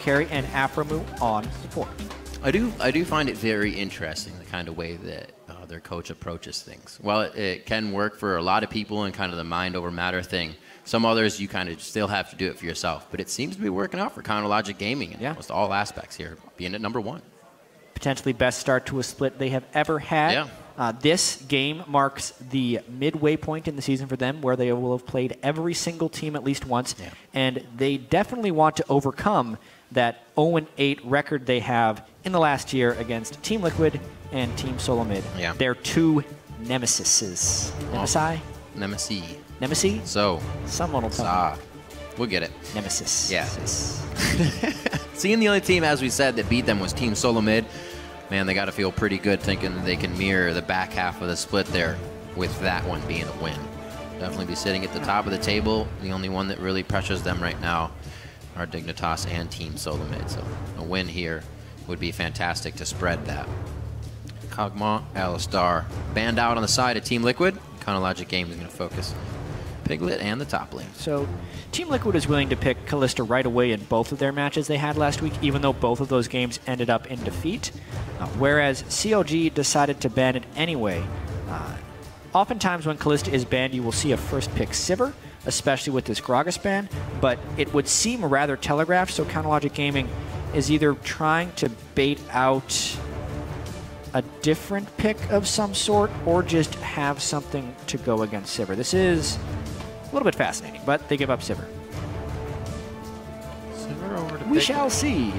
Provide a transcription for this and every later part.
carry and Aphromoo on support. I do find it very interesting, the kind of way that their coach approaches things. While it can work for a lot of people and kind of the mind over matter thing, some others you kind of still have to do it for yourself. But it seems to be working out for CLG Gaming in almost all aspects here, being at #1. Potentially best start to a split they have ever had. Yeah. This game marks the midway point in the season for them, where they will have played every single team at least once. Yeah. And they definitely want to overcome that 0-8 record they have in the last year against Team Liquid and Team Solo Mid. Yeah. They're two nemesises. Nemesi? Nemesis. Nemesis? So. Someone will tell me. We'll get it. Nemesis. Yeah. Seeing the only team, as we said, that beat them was Team Solo Mid. Man, they got to feel pretty good thinking that they can mirror the back half of the split there with that one being a win. Definitely be sitting at the top of the table. The only one that really pressures them right now are Dignitas and Team Solo Mid. So a win here would be fantastic to spread that. Kog'Maw, Alistar banned out on the side of Team Liquid. CLG Gaming is going to focus Piglet and the top lane. So Team Liquid is willing to pick Kalista right away in both of their matches they had last week, even though both of those games ended up in defeat. Whereas CLG decided to ban it anyway. Oftentimes when Kalista is banned, you will see a first pick Sivir, especially with this Gragas ban, but it would seem rather telegraphed, so CLG Gaming is either trying to bait out a different pick of some sort or just have something to go against Sivir. This is a little bit fascinating, but they give up Sivir. Sivir over to We shall see.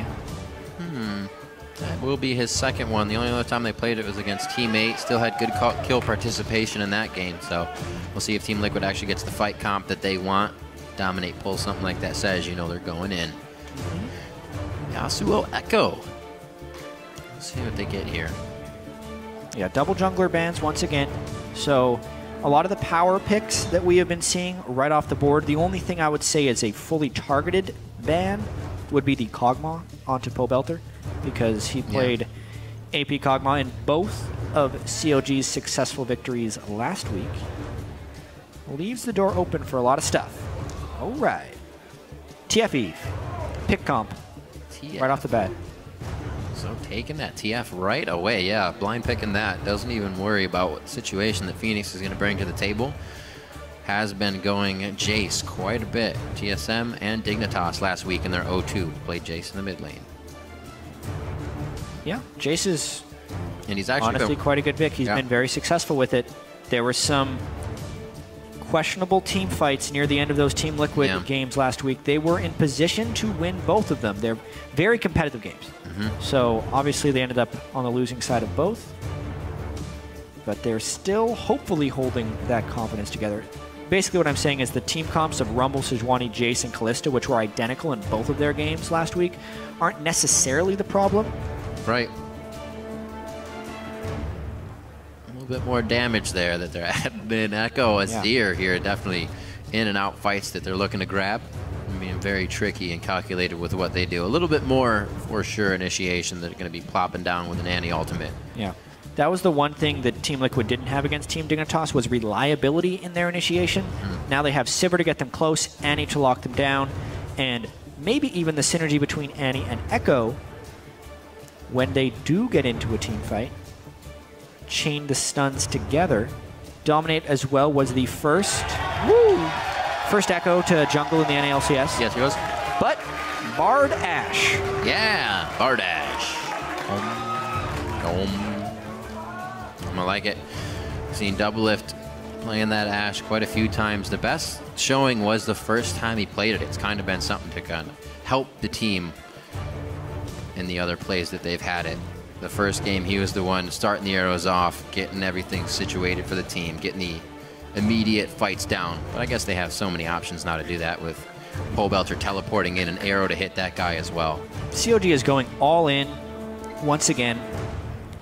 That will be his second one. The only other time they played it was against Team 8. Still had good kill participation in that game, so we'll see if Team Liquid actually gets the fight comp that they want. Dominate pulls something like that says, you know they're going in. Yasuo Ekko. Let's see what they get here. Yeah, double jungler bans once again. So a lot of the power picks that we have been seeing right off the board, the only thing I would say is a fully targeted ban would be the Kog'Maw onto Pobleter, because he played AP Kog'Maw in both of CLG's successful victories last week. Leaves the door open for a lot of stuff. All right. TF Eve. Pick comp. TF. Right off the bat. So taking that TF right away. Yeah, blind picking that. Doesn't even worry about what situation that FeniX is going to bring to the table. Has been going Jace quite a bit. TSM and Dignitas last week in their 0-2 played Jace in the mid lane. Yeah, Jace is and he's actually honestly quite a good pick. He's been very successful with it. There were some questionable team fights near the end of those Team Liquid games last week. They were in position to win both of them. They're very competitive games. So obviously they ended up on the losing side of both. But they're still hopefully holding that confidence together. Basically what I'm saying is the team comps of Rumble, Sejuani, Jace, and Kalista, which were identical in both of their games last week, aren't necessarily the problem. Right. A little bit more damage there that they're adding in. Ekko, Azie here, definitely in and out fights that they're looking to grab. I mean, very tricky and calculated with what they do. A little bit more, for sure, initiation that are going to be plopping down with an Annie ultimate. Yeah. That was the one thing that Team Liquid didn't have against Team Dignitas was reliability in their initiation. Now they have Sivir to get them close, Annie to lock them down, and maybe even the synergy between Annie and Ekko when they do get into a team fight. Chain the stuns together. Dominate as well was the first Ekko to jungle in the NA LCS. Yes, he was. But Bard Ashe. Yeah, Bard Ashe. I like it. Seen Doublelift playing that Ashe quite a few times. The best showing was the first time he played it. It's kind of been something to kind of help the team in the other plays that they've had it. The first game, he was the one starting the arrows off, getting everything situated for the team, getting the immediate fights down. But I guess they have so many options now to do that with Pobleter teleporting in an arrow to hit that guy as well. CLG is going all in once again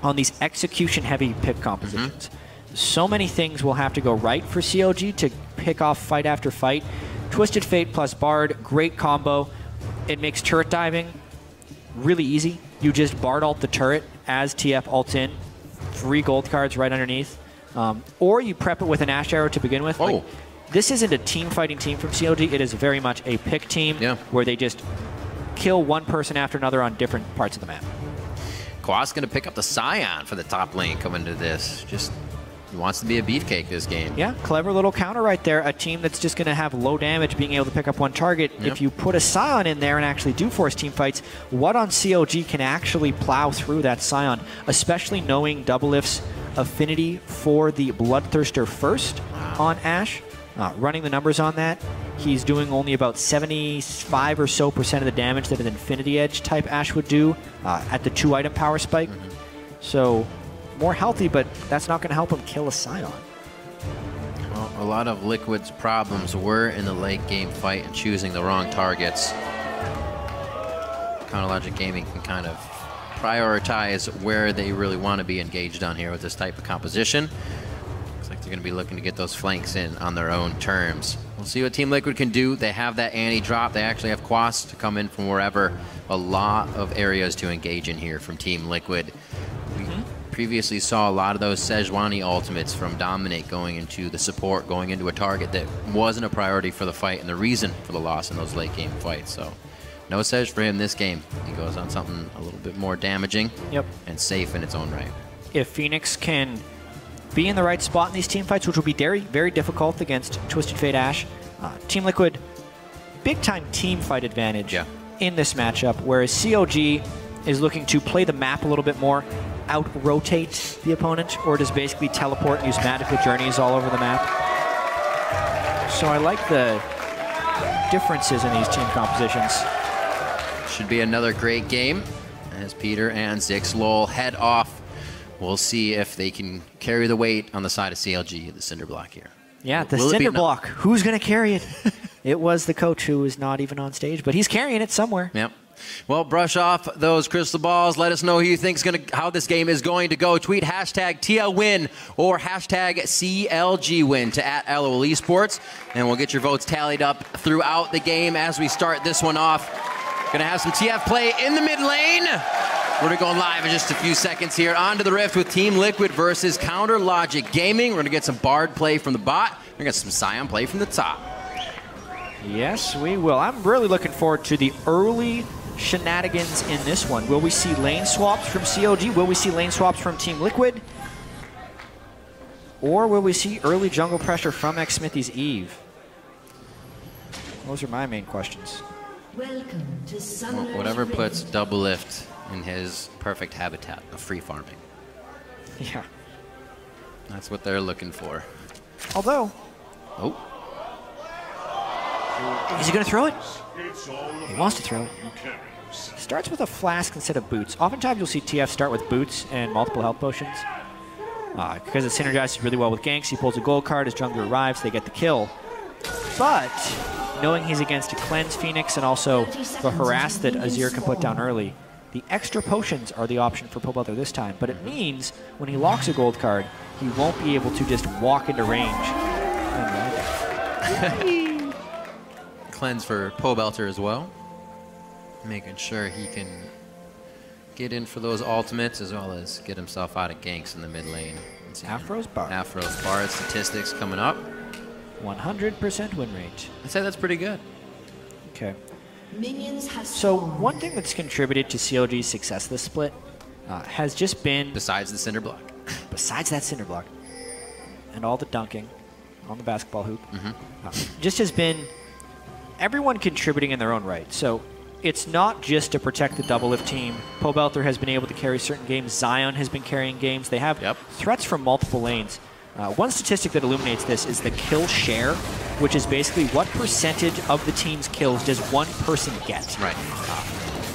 on these execution-heavy pick compositions. So many things will have to go right for CLG to pick off fight after fight. Twisted Fate plus Bard, great combo. It makes turret diving really easy. You just Bard ult the turret as TF ults in. 3 gold cards right underneath. Or you prep it with an Ashe arrow to begin with. Like, this isn't a team fighting team from CLG. It is very much a pick team where they just kill one person after another on different parts of the map. Quas going to pick up the Sion for the top lane coming to this. Just he wants to be a beefcake this game. Yeah, clever little counter right there. A team that's just going to have low damage being able to pick up one target. Yep. If you put a Sion in there and actually do force team fights, what on CLG can actually plow through that Sion, especially knowing Doublelift's affinity for the Bloodthirster first on Ashe. Running the numbers on that, he's doing only about 75% or so of the damage that an Infinity Edge type Ashe would do at the 2-item power spike. So more healthy, but that's not going to help him kill a Sion. Well, a lot of Liquid's problems were in the late game fight and choosing the wrong targets. Counterlogic Gaming can kind of prioritize where they really want to be engaged on here with this type of composition. Looks like they're going to be looking to get those flanks in on their own terms. We'll see what Team Liquid can do. They have that anti-drop. They actually have Quas to come in from wherever. A lot of areas to engage in here from Team Liquid. We previously saw a lot of those Sejuani ultimates from Dominate going into the support, going into a target that wasn't a priority for the fight and the reason for the loss in those late game fights. So no Sej for him this game. He goes on something a little bit more damaging and safe in its own right. If FeniX can be in the right spot in these team fights, which will be very, very difficult against Twisted Fate Ashe, Team Liquid, big-time team fight advantage in this matchup, whereas CLG is looking to play the map a little bit more, out-rotate the opponent, or just basically teleport and use magical journeys all over the map. So I like the differences in these team compositions. Should be another great game as Peter and Zixlol head off. We'll see if they can carry the weight on the side of CLG, the cinder block here. Yeah, the cinder block. Who's going to carry it? It was the coach who was not even on stage, but he's carrying it somewhere. Yep. Well, brush off those crystal balls. Let us know who you think how this game is going to go. Tweet hashtag TLWin or hashtag CLGWin to @LOLesports, and we'll get your votes tallied up throughout the game as we start this one off. Going to have some TF play in the mid lane. We're going to go live in just a few seconds here. On to the Rift with Team Liquid versus Counterlogic Gaming. We're going to get some Bard play from the bot. We're going to get some Sion play from the top. Yes, we will. I'm really looking forward to the early shenanigans in this one. Will we see lane swaps from CLG? Will we see lane swaps from Team Liquid? Or will we see early jungle pressure from Xmithie's Eve? Those are my main questions. Welcome to whatever puts Doublelift in his perfect habitat of free farming. Yeah. That's what they're looking for. Although... Oh. Is he going to throw it? He wants to throw it. Starts with a flask instead of boots. Oftentimes you'll see TF start with boots and multiple health potions. Because it synergizes really well with ganks. He pulls a gold card, his jungler arrives, they get the kill. But knowing he's against a cleanse FeniX and also the harass that Azie can put down early, the extra potions are the option for Pobleter this time. But it means when he locks a gold card, he won't be able to just walk into range. Cleanse for Pobleter as well. Making sure he can get in for those ultimates as well as get himself out of ganks in the mid lane. Aphro's Bard. Aphro's Bard statistics coming up. 100% win rate. I'd say that's pretty good. Okay. So one thing that's contributed to CLG's success this split has just been... Besides the cinder block. Besides that cinder block. And all the dunking on the basketball hoop. Just has been everyone contributing in their own right. So it's not just to protect the Doublelift team. Pobleter has been able to carry certain games. Sion has been carrying games. They have threats from multiple lanes. One statistic that illuminates this is the kill share, which is basically what percentage of the team's kills does one person get. Right.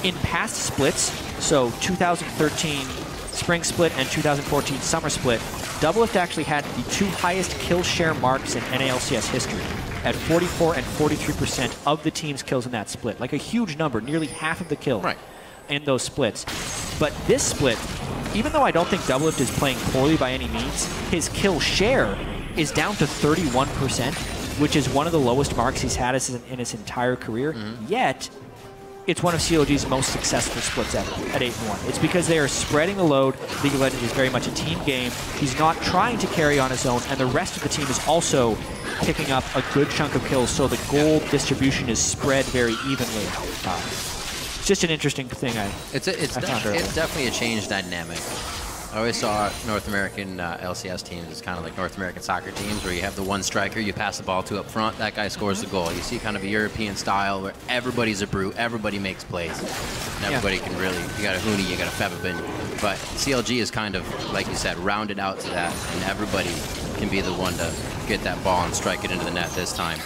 In past splits, so 2013 Spring Split and 2014 Summer Split, Doublelift actually had the two highest kill share marks in NALCS history at 44 and 43% of the team's kills in that split. Like a huge number, nearly half of the kills in those splits. But this split, even though I don't think Doublelift is playing poorly by any means, his kill share is down to 31%, which is one of the lowest marks he's had in his entire career. Yet, it's one of CLG's most successful splits ever at 8-1. It's because they are spreading the load. League of Legends is very much a team game. He's not trying to carry on his own, and the rest of the team is also picking up a good chunk of kills, so the gold distribution is spread very evenly. just an interesting thing It's definitely a change dynamic. I always saw North American LCS teams as kind of like North American soccer teams where you have the one striker you pass the ball to up front, that guy scores the goal. You see kind of a European style where everybody's a brute, everybody makes plays, and everybody can really, you got a Huni, you got a Fevabin, but CLG is kind of, like you said, rounded out to that, and everybody can be the one to get that ball and strike it into the net this time.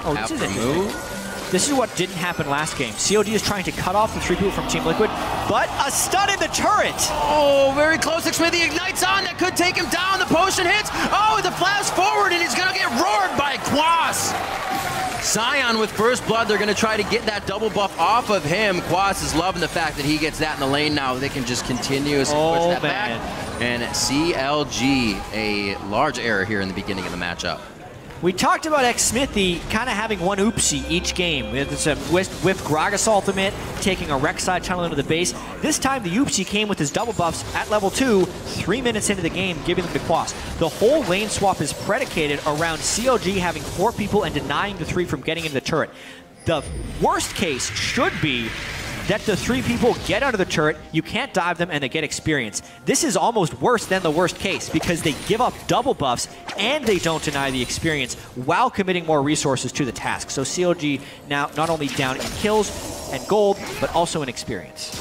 Oh, this is interesting. This is what didn't happen last game. CLG is trying to cut off the 3 people from Team Liquid, but a stun in the turret! Oh, very close. Xmithie ignites on. That could take him down. The potion hits. Oh, the flash forward, and he's going to get roared by Quas. Sion with first blood. They're going to try to get that double buff off of him. Quas is loving the fact that he gets that in the lane now. They can just continuously push that back. And CLG, a large error here in the beginning of the matchup. We talked about Xmithie kind of having one oopsie each game. It's a whiff Gragas ultimate, taking a Rek'Sai channel into the base. This time the oopsie came with his double buffs at level 2, 3 minutes into the game, giving them to Quas. The whole lane swap is predicated around CLG having 4 people and denying the 3 from getting into the turret. The worst case should be that the 3 people get under the turret, you can't dive them, and they get experience. This is almost worse than the worst case because they give up double buffs and they don't deny the experience while committing more resources to the task. So CLG now not only down in kills and gold, but also in experience.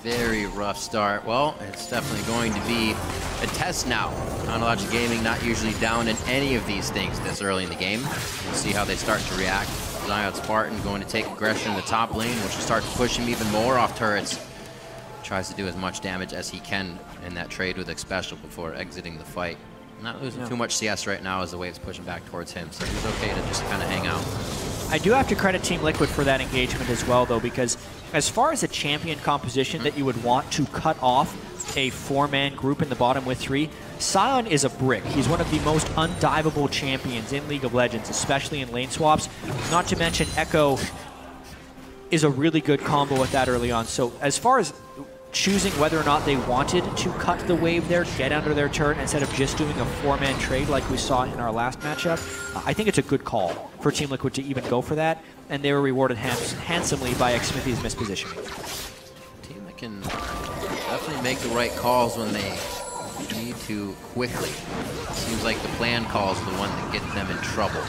Very rough start. Well, it's definitely going to be a test now. Chronological Gaming not usually down in any of these things this early in the game. We'll see how they start to react. ZionSpartan going to take aggression in the top lane, which will start to push him even more off turrets. Tries to do as much damage as he can in that trade with Xpecial before exiting the fight. Not losing too much CS right now as the wave's pushing back towards him, so he's okay to just kind of hang out. I do have to credit Team Liquid for that engagement as well, though, because as far as a champion composition that you would want to cut off a 4-man group in the bottom with 3, Sion is a brick. He's one of the most undivable champions in League of Legends, especially in lane swaps. Not to mention Ekko is a really good combo with that early on. So as far as choosing whether or not they wanted to cut the wave there, get under their turret instead of just doing a 4-man trade like we saw in our last matchup, I think it's a good call for Team Liquid to even go for that, and they were rewarded handsomely by Xmithie's mispositioning. Team that can definitely make the right calls when they need to quickly. Seems like the planned call is the one that gets them in trouble.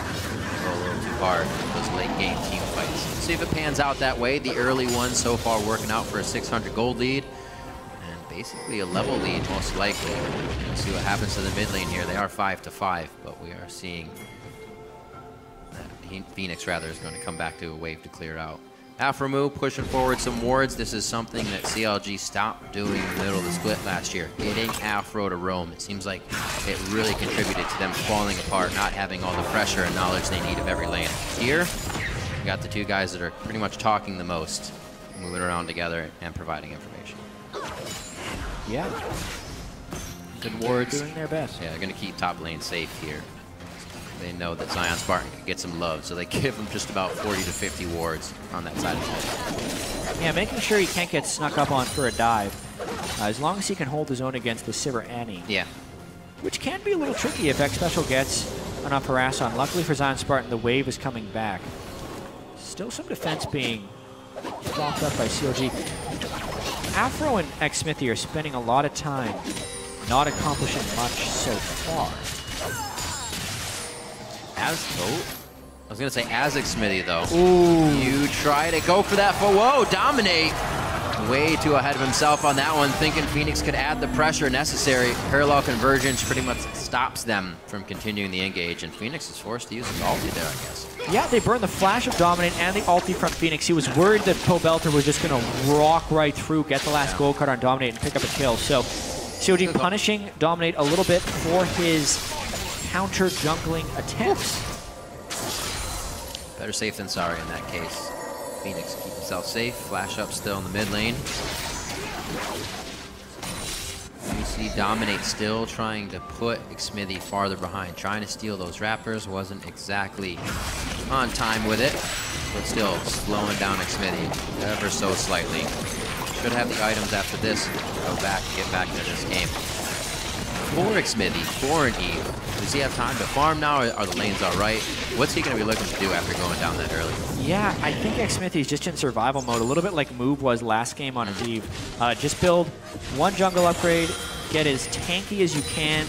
Go a little too hard in those late game team fights. Let's see if it pans out that way. The early one so far working out for a 600 gold lead. And basically a level lead most likely. We'll see what happens to the mid lane here. They are 5-5, but we are seeing that FeniX rather is going to come back to a wave to clear out. Aphromoo pushing forward some wards. This is something that CLG stopped doing in the middle of the split last year, getting Aphro to roam. It seems like it really contributed to them falling apart, not having all the pressure and knowledge they need of every lane. Here, we got the 2 guys that are pretty much talking the most, moving around together and providing information. Yeah. Good wards. Doing their best. Yeah, they're going to keep top lane safe here. They know that ZionSpartan can get some love, so they give him just about 40 to 50 wards on that side of the net. Yeah, making sure he can't get snuck up on for a dive. As long as he can hold his own against the Sivir Annie. Yeah. Which can be a little tricky if Xpecial gets enough harass on. Luckily for ZionSpartan, the wave is coming back. Still some defense being blocked up by CLG. Aphro and Xmithie are spending a lot of time not accomplishing much so far. I was going to say as Xmithie, though. Ooh. You try to go for that. Whoa, Dominate. Way too ahead of himself on that one, thinking FeniX could add the pressure necessary. Parallel convergence pretty much stops them from continuing the engage, and FeniX is forced to use his ulti there, I guess. Yeah, they burned the flash of Dominate and the ulti from FeniX. He was worried that Pobleter was just going to rock right through, get the last gold card on Dominate, and pick up a kill. So CLG punishing Dominate a little bit for his counter jungling attempts. Better safe than sorry in that case. FeniX keep himself safe. Flash up still in the mid lane. You see Dominate still trying to put Xmithie farther behind, trying to steal those Raptors. Wasn't exactly on time with it, but still slowing down Xmithie ever so slightly. Should have the items after this to go back, get back into this game. for Xmithie, for an Eve. Does he have time to farm now? Are the lanes all right? What's he going to be looking to do after going down that early? Yeah, I think Xmithie's just in survival mode, a little bit like Move was last game on his Eve. Just build one jungle upgrade, get as tanky as you can,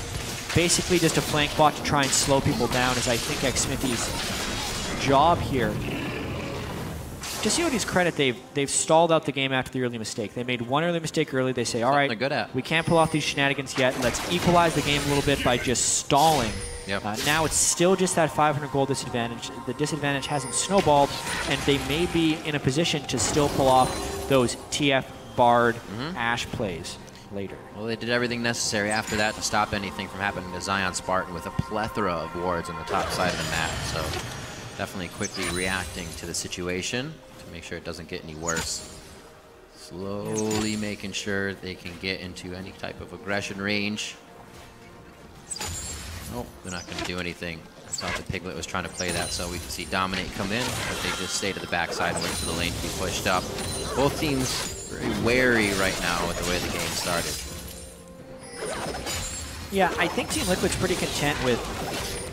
basically just a flank bot to try and slow people down is I think Xmithie's job here. To COD's credit, they've stalled out the game after the early mistake. They made one early mistake early. They say, all right, we can't pull off these shenanigans yet. Let's equalize the game a little bit by just stalling. Yep. Now it's still just that 500 gold disadvantage. The disadvantage hasn't snowballed, and they may be in a position to still pull off those TF Bard Ashe plays later. Well, they did everything necessary after that to stop anything from happening to ZionSpartan with a plethora of wards on the top side of the map. So definitely quickly reacting to the situation to make sure it doesn't get any worse. Slowly making sure they can get into any type of aggression range. Nope, they're not going to do anything. I thought the Piglet was trying to play that so we could see Dominate come in, but they just stay to the backside and wait for the lane to be pushed up. Both teams very wary right now with the way the game started. Yeah, I think Team Liquid's pretty content with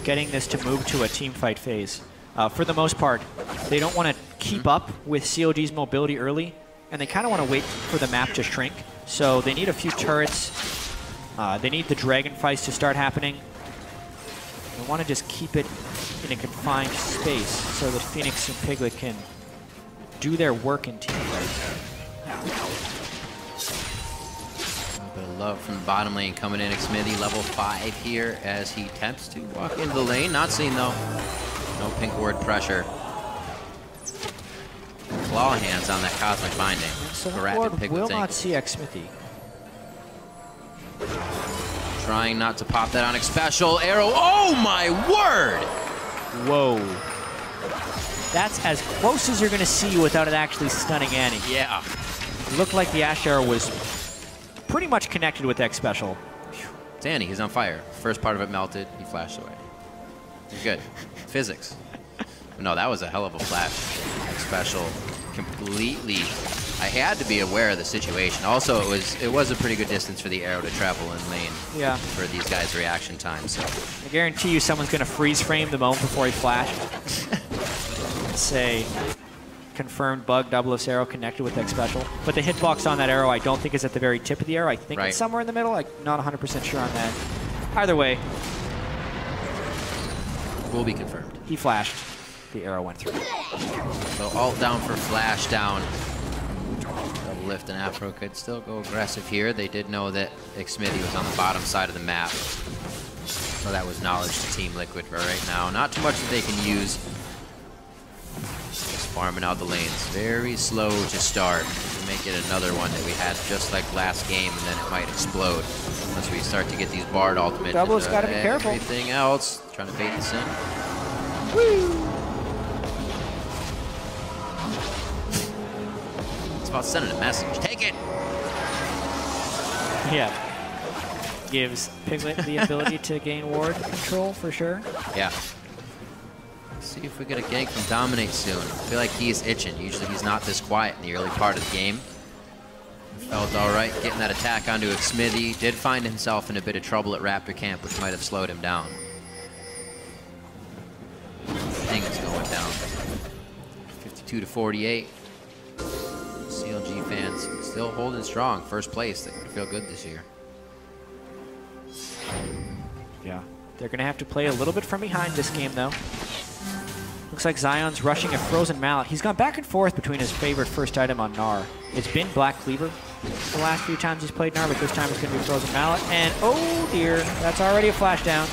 getting this to move to a team fight phase. For the most part, they don't want to keep up with CLG's mobility early, and they kind of want to wait for the map to shrink. So they need a few turrets. They need the dragon fights to start happening. They want to just keep it in a confined space so that FeniX and Piglet can do their work in team fights. A bit of love from the bottom lane coming in. Xmithie level 5 here as he attempts to walk into the lane. Not seen though. No pink ward pressure. Claw hands on that cosmic binding. So the ward will not see Xmithie. Trying not to pop that on Xpecial. Arrow. Oh my word! Whoa. That's as close as you're going to see without it actually stunning Annie. Yeah. It looked like the Ashe arrow was pretty much connected with Xpecial. It's Annie. He's on fire. First part of it melted. He flashed away. You're good. Physics. No, that was a hell of a flash. Xpecial completely. I had to be aware of the situation. Also, it was a pretty good distance for the arrow to travel in lane. Yeah. For these guys' reaction time. So I guarantee you, someone's going to freeze frame the moment before he flashed. Say, confirmed bug Doublelift's arrow connected with Xpecial. But the hitbox on that arrow, I don't think is at the very tip of the arrow. I think it's somewhere in the middle. I'm not 100% sure on that. Either way, will be confirmed. He flashed. The arrow went through. So alt down for flash down. Doublelift and Aphromoo could still go aggressive here. They did know that Xmithie was on the bottom side of the map. So that was knowledge to Team Liquid for right now. Not too much that they can use. Just farming out the lanes. Very slow to start. To make it another one that we had just like last game, and then it might explode once we start to get these Bard ultimates. Doublelift's got to be careful. Everything else. Trying to bait this in. Woo! It's about sending a message. Take it! Yeah. Gives Piglet the ability to gain ward control for sure. Yeah. Let's see if we get a gank from Dominate soon. I feel like he's itching. Usually he's not this quiet in the early part of the game. Felt all right getting that attack onto Xmithie. Did find himself in a bit of trouble at Raptor Camp, which might have slowed him down. Thing is going down. 52 to 48. CLG fans still holding strong. First place. They're going to feel good this year. Yeah. They're going to have to play a little bit from behind this game, though. Looks like Zion's rushing a Frozen Mallet. He's gone back and forth between his favorite first item on Gnar. It's been Black Cleaver the last few times he's played Gnar, but this time it's going to be Frozen Mallet. And, oh dear, that's already a flash down.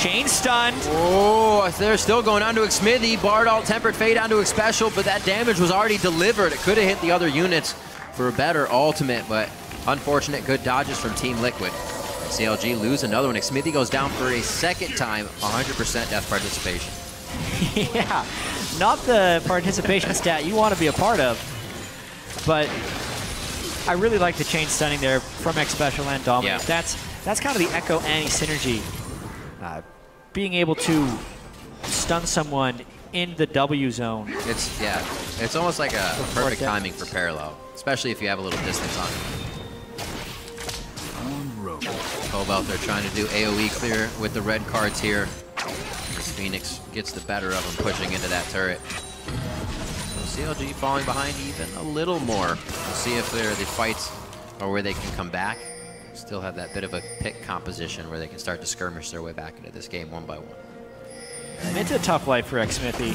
Chain stunned. Oh, they're still going on to Xmithie. Bard alt tempered fade onto Xpecial, but that damage was already delivered. It could have hit the other units for a better ultimate, but unfortunate good dodges from Team Liquid. CLG lose another one. Xmithie goes down for a second time, 100% death participation. Yeah, not the participation stat you want to be a part of, but I really like the chain stunning there from Xpecial and Dominate. Yeah. That's kind of the Ekko Annie synergy. Being able to stun someone in the W zone. It's almost like a perfect timing for parallel, especially if you have a little distance on it. Pobleter trying to do AoE clear with the red cards here. As FeniX gets the better of him, pushing into that turret. So CLG falling behind even a little more. We'll see if the fights are where they can come back. Still have that bit of a pick composition where they can start to skirmish their way back into this game one by one. And it's a tough life for Xmithie.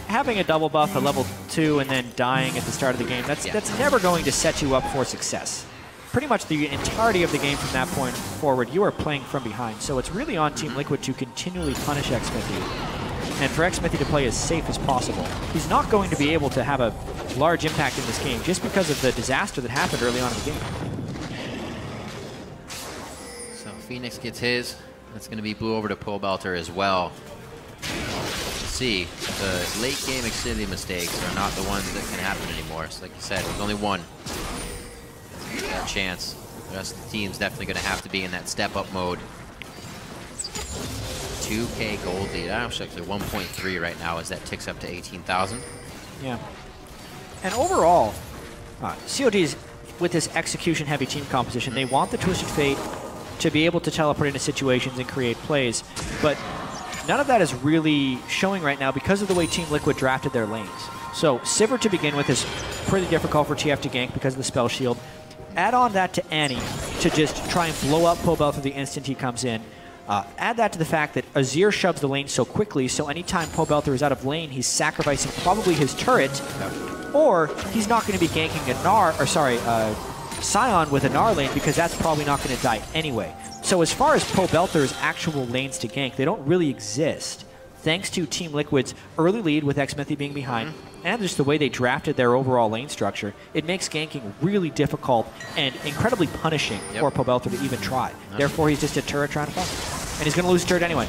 Having a double buff at level 2 and then dying at the start of the game, that's never going to set you up for success. Pretty much the entirety of the game from that point forward, you are playing from behind. So it's really on Team Liquid to continually punish Xmithie. And for Xmithie to play as safe as possible. He's not going to be able to have a large impact in this game just because of the disaster that happened early on in the game. So FeniX gets his. That's going to be blue over to Pobleter as well. See, the late game Xmithie mistakes are not the ones that can happen anymore. So like you said, there's only one. That chance. The rest of the team's definitely going to have to be in that step-up mode. 2K gold lead. Actually, 1.3 right now as that ticks up to 18,000. Yeah. And overall, COD's, with this execution-heavy team composition, they want the Twisted Fate to be able to teleport into situations and create plays, but none of that is really showing right now because of the way Team Liquid drafted their lanes. So Sivir to begin with is pretty difficult for TF to gank because of the spell shield. Add on that to Annie to just try and blow up Pobleter the instant he comes in. Add that to the fact that Azie shoves the lane so quickly, so anytime Pobleter is out of lane, he's sacrificing probably his turret, or he's not going to be ganking a Gnar, or sorry, Sion with a Gnar lane because that's probably not going to die anyway. So as far as Pobelter's actual lanes to gank, they don't really exist, thanks to Team Liquid's early lead with Xmithie being behind, and just the way they drafted their overall lane structure. It makes ganking really difficult and incredibly punishing for Pobleter to even try. Therefore, he's just a turret trying to fight. And he's going to lose turret anyway.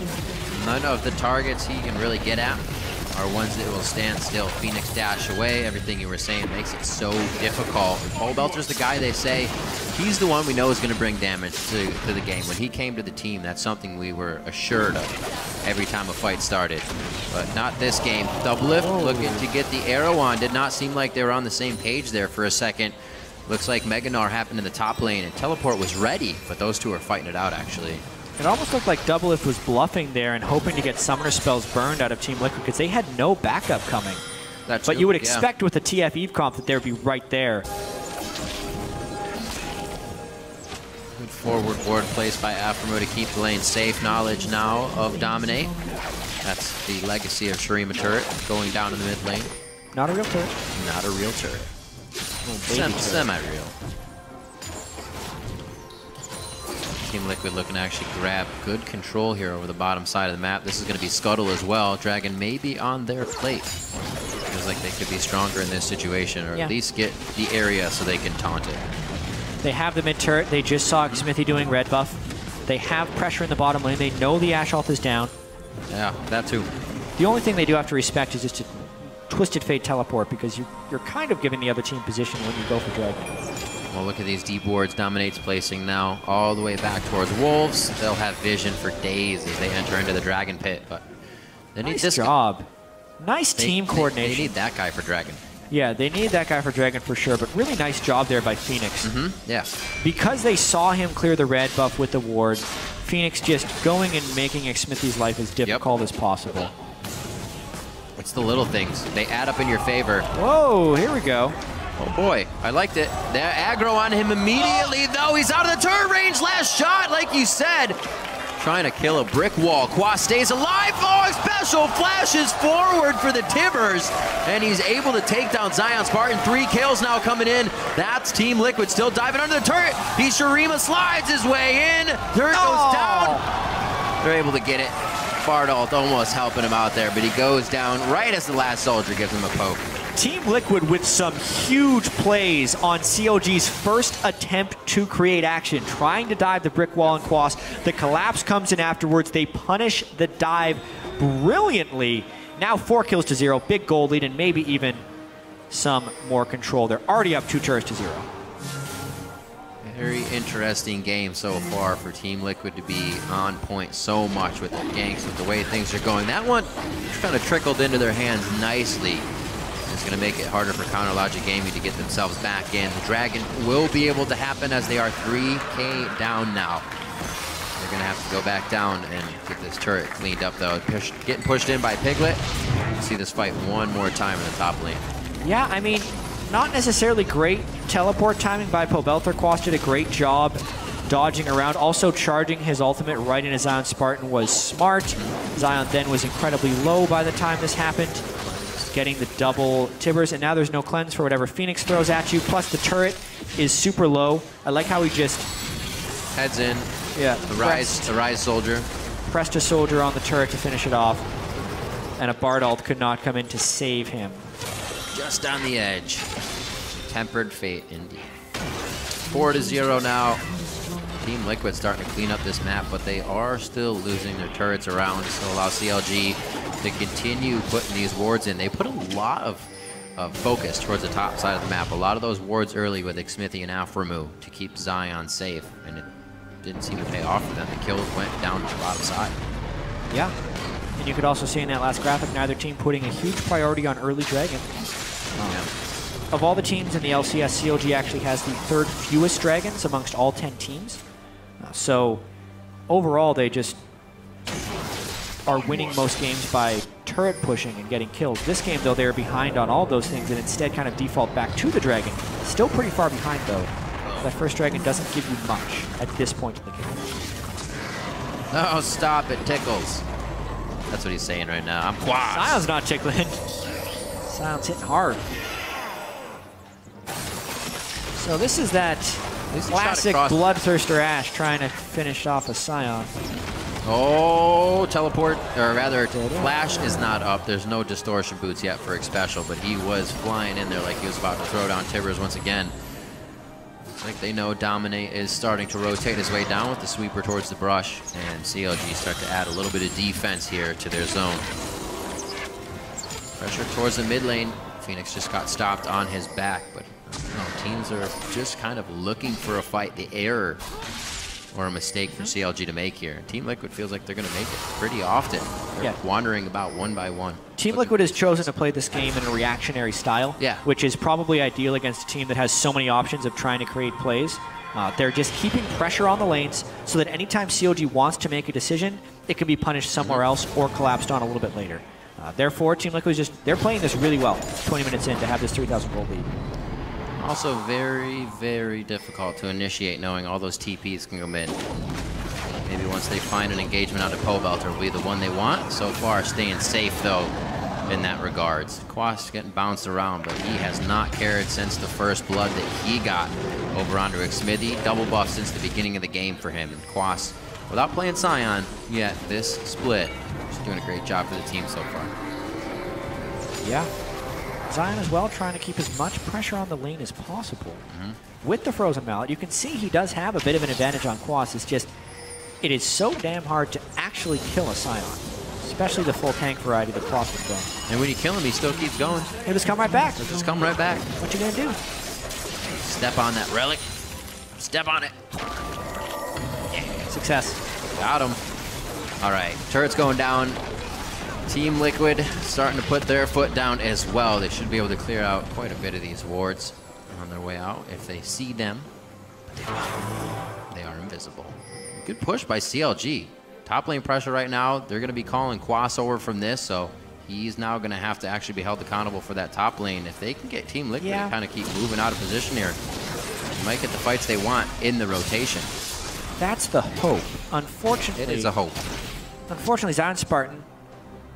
None of the targets he can really get at are ones that will stand still. FeniX dash away. Everything you were saying makes it so difficult. Pobelter's the guy they say, he's the one we know is going to bring damage to the game. When he came to the team, that's something we were assured of every time a fight started. But not this game. Doublelift looking to get the arrow on. Did not seem like they were on the same page there for a second. Looks like Gnar happened in the top lane and teleport was ready, but those two are fighting it out actually. It almost looked like Doublelift was bluffing there and hoping to get summoner spells burned out of Team Liquid because they had no backup coming. But you would expect with the TF Eve comp that they would be right there. Good forward ward placed by Aphromoo to keep the lane safe. Knowledge now of Dominate. That's the legacy of Shurima turret going down in the mid lane. Not a real turret. Not a real turret. Semi-real. Team Liquid looking to actually grab good control here over the bottom side of the map. This is going to be Scuttle as well. Dragon may be on their plate. Feels like they could be stronger in this situation, or at least get the area so they can taunt it. They have the mid turret. They just saw Xmithie doing red buff. They have pressure in the bottom lane. They know the Ashe ult is down. Yeah, that too. The only thing they do have to respect is just to Twisted Fate teleport because you're kind of giving the other team position when you go for Dragon. Well, look at these deep wards. Dominate's placing now all the way back towards Wolves. They'll have vision for days as they enter into the Dragon Pit, but they need this job. Nice team coordination. They need that guy for Dragon. Yeah, they need that guy for Dragon for sure, but really nice job there by FeniX. Yeah. Because they saw him clear the red buff with the ward, FeniX just going and making Xmithie's life as difficult as possible. It's the little things. They add up in your favor. Whoa, here we go. Oh boy, I liked it. They're aggro on him immediately, though. He's out of the turret range. Last shot, like you said. Trying to kill a brick wall. Quas stays alive. Oh, Xpecial flashes forward for the Timbers. And he's able to take down ZionSpartan. 3 kills now coming in. That's Team Liquid still diving under the turret. Shurima slides his way in. Turret goes down. They're able to get it. Bardalt almost helping him out there, but he goes down right as the last soldier gives him a poke. Team Liquid with some huge plays on CLG's first attempt to create action, trying to dive the brick wall and Quas. The collapse comes in afterwards. They punish the dive brilliantly. Now 4 kills to 0, big gold lead, and maybe even some more control. They're already up 2 turrets to 0. Very interesting game so far for Team Liquid to be on point so much with their ganks, with the way things are going. That one kind of trickled into their hands nicely. It's going to make it harder for Counter Logic Gaming to get themselves back in. The Dragon will be able to happen as they are 3K down now. going to have to go back down and get this turret cleaned up, though. Getting pushed in by Piglet. See this fight one more time in the top lane. Yeah, I mean, not necessarily great teleport timing by Pobleter. Quas did a great job dodging around. Also charging his ultimate right into ZionSpartan was smart. Zion then was incredibly low by the time this happened, getting the double tibbers, and now there's no cleanse for whatever FeniX throws at you, plus the turret is super low. I like how he just heads in. Yeah, the rise soldier. Pressed a soldier on the turret to finish it off, and a Bard ult could not come in to save him. Just on the edge. Tempered fate, indeed. 4-0 now. Team Liquid starting to clean up this map, but they are still losing their turrets around, so allow CLG to continue putting these wards in. They put a lot of focus towards the top side of the map. A lot of those wards early with Xmithie and Aphromoo to keep Zion safe, and it didn't seem to pay off for them. The kills went down to the bottom side. Yeah, and you could also see in that last graphic, neither team putting a huge priority on early Dragon. Of all the teams in the LCS, CLG actually has the 3rd fewest dragons amongst all 10 teams. So overall, they just are winning most games by turret pushing and getting kills. This game, though, they're behind on all those things and instead kind of default back to the dragon. Still pretty far behind, though. That first dragon doesn't give you much at this point in the game. Oh, stop, it tickles. That's what he's saying right now. I'm Quas. Zion's not tickling. Zion's hitting hard. So this is that classic Bloodthirster Ashe trying to finish off a Sion. Oh, teleport, or rather, flash is not up. There's no distortion boots yet for Xpecial, but he was flying in there like he was about to throw down tibbers once again. Looks like they know Dominate is starting to rotate his way down with the sweeper towards the brush, and CLG start to add a little bit of defense here to their zone. Pressure towards the mid lane. FeniX just got stopped on his back, but no, teams are just kind of looking for a fight, the error or a mistake for CLG to make here. Team Liquid feels like they're going to make it pretty often. They're wandering about one by one. Team Liquid has chosen to play this game in a reactionary style, which is probably ideal against a team that has so many options of trying to create plays. They're just keeping pressure on the lanes so that anytime CLG wants to make a decision, it can be punished somewhere else or collapsed on a little bit later. Therefore, Team Liquid is they're playing this really well 20 minutes in to have this 3,000 gold lead. Also very, very difficult to initiate knowing all those TPs can come in. Maybe once they find an engagement out of Pobleter will be the one they want. So far, staying safe, though, in that regards. Quas getting bounced around, but he has not cared since the first blood that he got over onto Xmithie. Double buff since the beginning of the game for him. And Quas, without playing Sion yet, this split is doing a great job for the team so far. Yeah. Zion as well, trying to keep as much pressure on the lane as possible. With the Frozen Mallet, you can see he does have a bit of an advantage on Quas. It's just, it is so damn hard to actually kill a Sion, especially the full tank variety that Quas has done. And when you kill him, he still keeps going. He'll just come right back. He'll just come right back. What you gonna do? Step on that relic. Step on it. Yeah, success. Got him. All right, turret's going down. Team Liquid starting to put their foot down as well. They should be able to clear out quite a bit of these wards on their way out. If they see them, they are invisible. Good push by CLG. Top lane pressure right now. They're going to be calling Quas over from this, so he's now going to have to actually be held accountable for that top lane. If they can get Team Liquid to kind of keep moving out of position here, they might get the fights they want in the rotation. That's the hope. Unfortunately, it is a hope. Unfortunately, ZionSpartan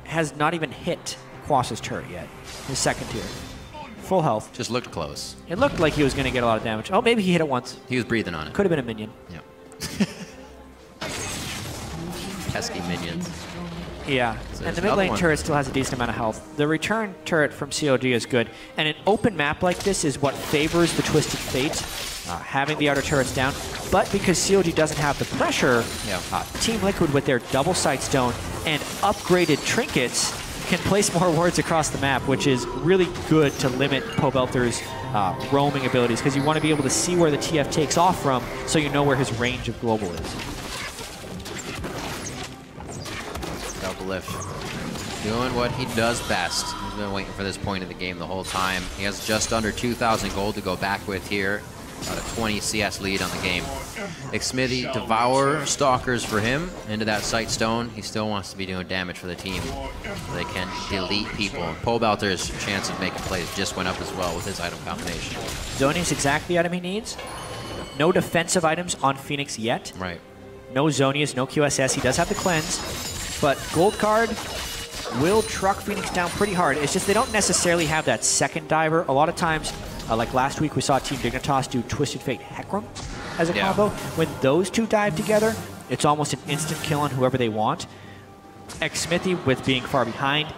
has not even hit Quas's turret yet. His second tier. Full health. Just looked close. It looked like he was going to get a lot of damage. Oh, maybe he hit it once. He was breathing on it. Could have been a minion. Yep. Pesky minions. Yeah, so and the mid lane turret still has a decent amount of health. The return turret from CLG is good, and an open map like this is what favors the Twisted Fate, having the outer turrets down. But because CLG doesn't have the pressure, Team Liquid with their double sight stone and upgraded trinkets can place more wards across the map, which is really good to limit Pobelter's roaming abilities, because you want to be able to see where the TF takes off from so you know where his range of global is. Doublelift doing what he does best. He's been waiting for this point of the game the whole time. He has just under 2,000 gold to go back with here. About a 20 CS lead on the game. Xmithie, Devour, Stalkers for him. Into that Sight Stone. He still wants to be doing damage for the team so they can delete people. Pobleter's chance of making plays just went up as well with his item combination. Zonia's exactly the item he needs. No defensive items on FeniX yet. Right. No Zonias, no QSS. He does have the cleanse, but Gold Card will truck FeniX down pretty hard. It's just they don't necessarily have that second diver. A lot of times, like last week, we saw Team Dignitas do Twisted Fate Hecarim as a combo. When those two dive together, it's almost an instant kill on whoever they want. Xmithie, with being far behind,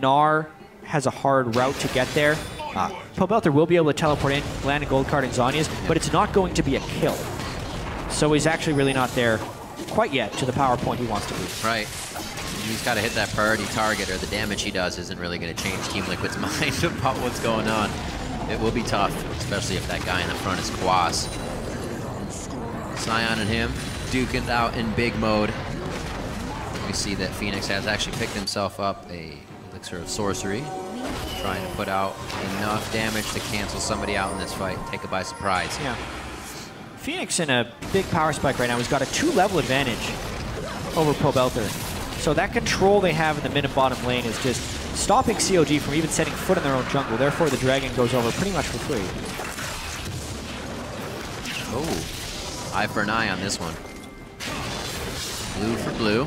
Gnar has a hard route to get there. Pobleter will be able to teleport in, land a Gold Card in Zonia's, but it's not going to be a kill. So he's actually really not there quite yet to the power point he wants to be. Right. He's got to hit that priority target, or the damage he does isn't really going to change Team Liquid's mind about what's going on. It will be tough, especially if that guy in the front is Quas. Sion and him duking it out in big mode. We see that FeniX has actually picked himself up a Elixir of Sorcery, trying to put out enough damage to cancel somebody out in this fight, take it by surprise. Yeah. FeniX in a big power spike right now. He's got a 2-level advantage over Pobleter. So that control they have in the mid and bottom lane is just stopping CLG from even setting foot in their own jungle. Therefore, the Dragon goes over pretty much for free. Oh, eye for an eye on this one. Blue for blue.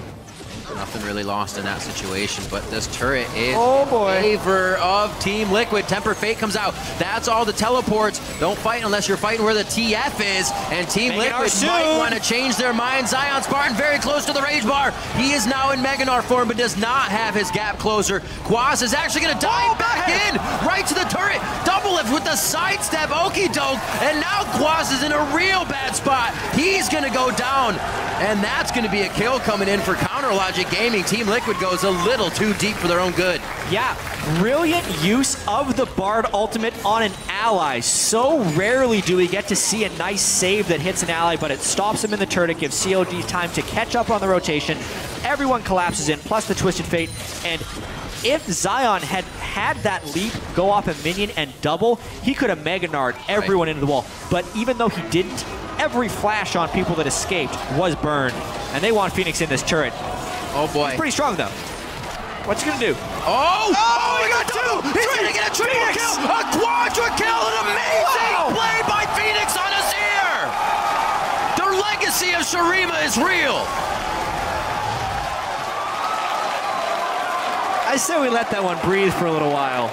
Nothing really lost in that situation, but this turret is in favor of Team Liquid. Tempered Fate comes out. That's all the teleports. Don't fight unless you're fighting where the TF is, and Team Liquid might want to change their mind. ZionSpartan very close to the rage bar. He is now in Mega Gnar form, but does not have his gap closer. Quas is actually going to dive back in, right to the turret. Doublelift with the sidestep, okie doke, and now Quas is in a real bad spot. He's going to go down, and that's going to be a kill coming in for Counter Logic Gaming. Team Liquid goes a little too deep for their own good. Yeah, brilliant use of the Bard ultimate on an ally. So rarely do we get to see a nice save that hits an ally, but it stops him in the turret, gives CLG time to catch up on the rotation. Everyone collapses in, plus the Twisted Fate, and if Zion had had that leap go off a minion and double, he could have Mega Gnar'd everyone into the wall. But even though he didn't, every flash on people that escaped was burned, and they want FeniX in this turret. Oh boy. He's pretty strong though. What's he gonna do? Oh, he got two! He's gonna get a triple kill! A quadra kill! An amazing play by FeniX on Azie! The legacy of Shurima is real! I say we let that one breathe for a little while.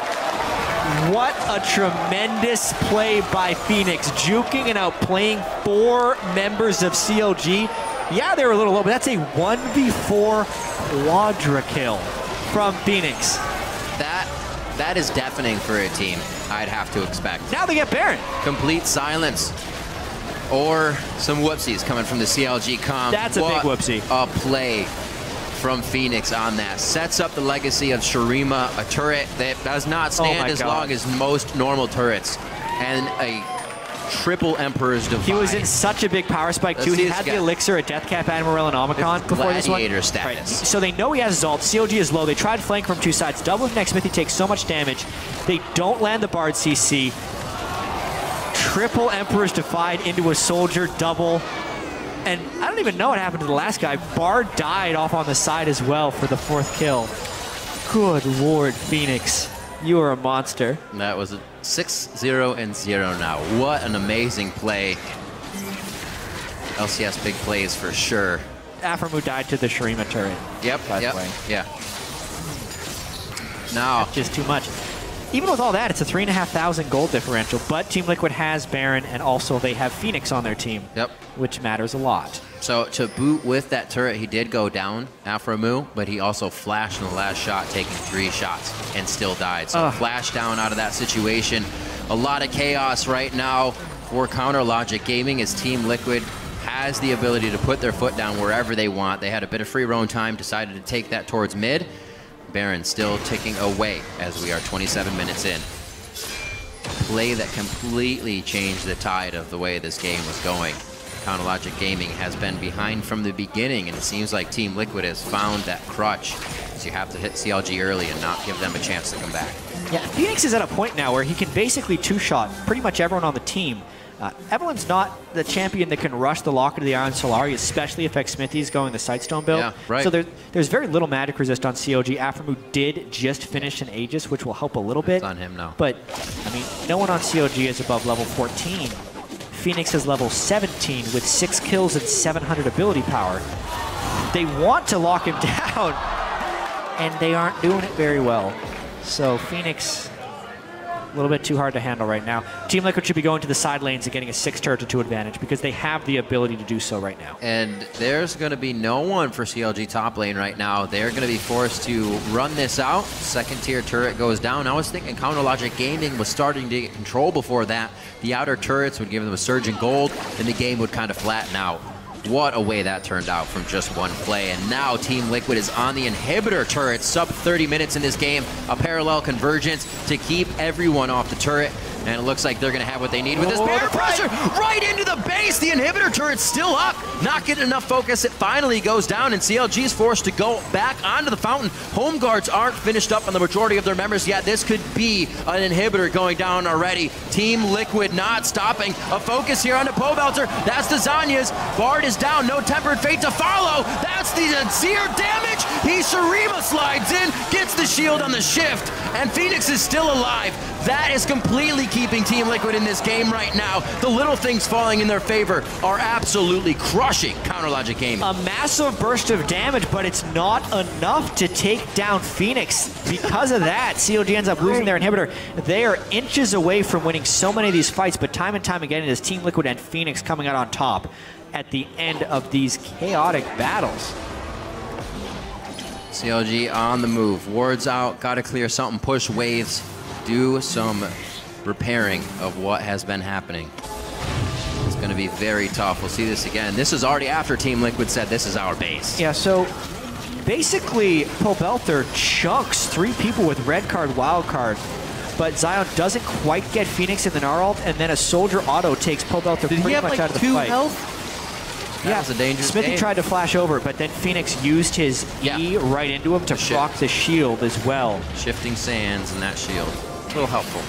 What a tremendous play by FeniX, juking and outplaying 4 members of CLG. Yeah, they were a little low, but that's a 1v4 quadra kill from FeniX. That is deafening for a team, I'd have to expect. Now they get Baron. Complete silence. Or some whoopsies coming from the CLG comp. That's a big whoopsie. A play from FeniX on that. Sets up the legacy of Shurima, a turret that does not stand as long as most normal turrets. And a triple Emperor's Divide. He was in such a big power spike too. He had the Elixir, a Deathcap, Admiral, and Omicron before this one. Gladiator status. Right. So they know he has Zalt. CLG is low. They tried flank from 2 sides. Doublelift and Xmithie take so much damage. They don't land the Bard CC. Triple Emperor's Divide into a soldier double. And I don't even know what happened to the last guy. Bard died off on the side as well for the 4th kill. Good lord, FeniX. You are a monster. That was a 6-0-0 now. What an amazing play. LCS big plays for sure. Aphromoo died to the Shurima turret. Yep, by the way. Yeah. Now, that's just too much. Even with all that, it's a 3,500 gold differential, but Team Liquid has Baron, and also they have FeniX on their team, which matters a lot. So to boot with that turret, he did go down, Aphromoo, but he also flashed in the last shot, taking 3 shots, and still died. So flash down out of that situation. A lot of chaos right now for Counter Logic Gaming as Team Liquid has the ability to put their foot down wherever they want. They had a bit of free roam time, decided to take that towards mid. Baron still ticking away as we are 27 minutes in. Play that completely changed the tide of the way this game was going. Counter Logic Gaming has been behind from the beginning, and it seems like Team Liquid has found that crutch. So you have to hit CLG early and not give them a chance to come back. Yeah, FeniX is at a point now where he can basically two-shot pretty much everyone on the team. Evelyn's not the champion that can rush the Locket of the Iron Solari, especially if Xmithie is going the Sightstone build. Yeah, right. So there's very little magic resist on CLG. Aphromoo did just finish an Aegis, which will help a little bit. It's on him now. But, I mean, no one on CLG is above level 14. FeniX is level 17 with 6 kills and 700 ability power. They want to lock him down, and they aren't doing it very well. So FeniX, a little bit too hard to handle right now. Team Liquid should be going to the side lanes and getting a 6 turret to 2 advantage because they have the ability to do so right now. And there's going to be no one for CLG top lane right now. They're going to be forced to run this out. Second tier turret goes down. I was thinking Counterlogic Gaming was starting to get control before that. The outer turrets would give them a surge in gold, and the game would kind of flatten out. What a way that turned out from just one play. And now Team Liquid is on the inhibitor turret. Sub 30 minutes in this game. A parallel convergence to keep everyone off the turret. And it looks like they're going to have what they need with this barrier pressure right into the base. The inhibitor turret's still up. Not getting enough focus. It finally goes down, and CLG is forced to go back onto the fountain. Home guards aren't finished up on the majority of their members yet. This could be an inhibitor going down already. Team Liquid not stopping. A focus here on the Pobleter. That's the Zanya's. Bard is down. No Tempered Fate to follow. That's the Azie damage. He Shurima slides in, gets the shield on the shift, and FeniX is still alive. That is completely keeping Team Liquid in this game right now. The little things falling in their favor are absolutely crushing Counterlogic Gaming. A massive burst of damage, but it's not enough to take down FeniX. Because of that, CLG ends up losing their inhibitor. They are inches away from winning so many of these fights, but time and time again, it is Team Liquid and FeniX coming out on top at the end of these chaotic battles. CLG on the move. Wards out, gotta clear something, push waves, do some repairing of what has been happening. It's going to be very tough. We'll see this again. This is already after Team Liquid said this is our base. Yeah, so basically Pobleter chunks 3 people with red card, wild card, but Zion doesn't quite get FeniX in the Gnar ult, and then a soldier auto takes Pobleter pretty much out of the fight. Health? That was a dangerous Xmithie game. tried to flash over, but then FeniX used his E right into him to proc the shield as well. Shifting sands and that shield. A little helpful,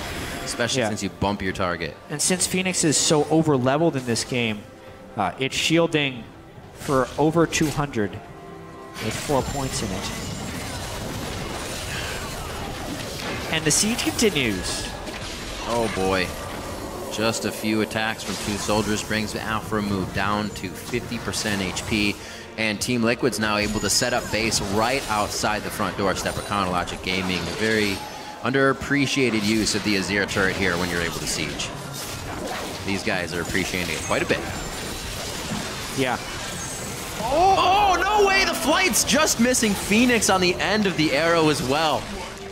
especially since you bump your target. And since FeniX is so over-leveled in this game, it's shielding for over 200 with 4 points in it. And the siege continues. Oh boy. Just a few attacks from 2 soldiers brings Aphromoo down to 50% HP. And Team Liquid's now able to set up base right outside the front doorstep of Counterlogic Gaming. Very underappreciated use of the Azie turret here when you're able to siege. These guys are appreciating it quite a bit. Yeah. Oh, no way! The flight's just missing FeniX on the end of the arrow as well.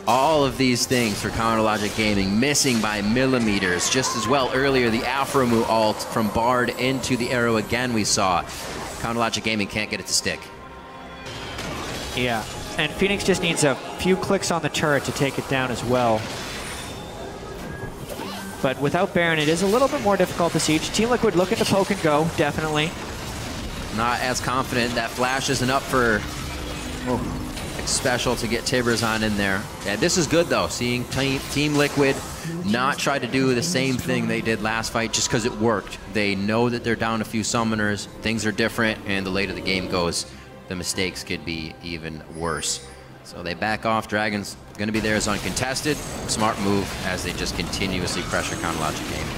All of these things for Counterlogic Gaming missing by millimeters. Just as well earlier, the Aphromoo ult from Bard into the arrow again we saw. Counterlogic Gaming can't get it to stick. Yeah. And FeniX just needs a few clicks on the turret to take it down as well. But without Baron, it is a little bit more difficult to siege. Team Liquid looking to poke and go, definitely. Not as confident. That flash isn't up for Xpecial to get Tibbers on in there. Yeah, this is good, though. Seeing Team Liquid not try to do the same thing they did last fight just because it worked. They know that they're down a few summoners. Things are different, and the later the game goes, the mistakes could be even worse. So they back off. Dragon's going to be there as uncontested. Smart move as they just continuously pressure Counterlogic Gaming.